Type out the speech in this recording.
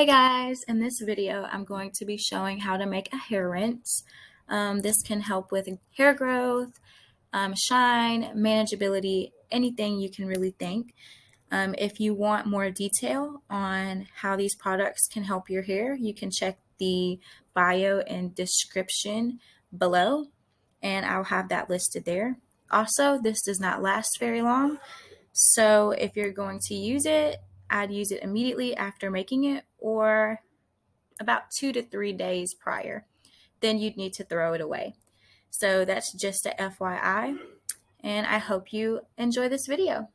Hey guys, in this video I'm going to be showing how to make a hair rinse. This can help with hair growth, shine, manageability, anything you can really think. If you want more detail on how these products can help your hair, you can check the bio and description below, and I'll have that listed there. Also, this does not last very long, so if you're going to use it, I'd use it immediately after making it or about 2 to 3 days prior. Then you'd need to throw it away. So that's just a FYI, and I hope you enjoy this video.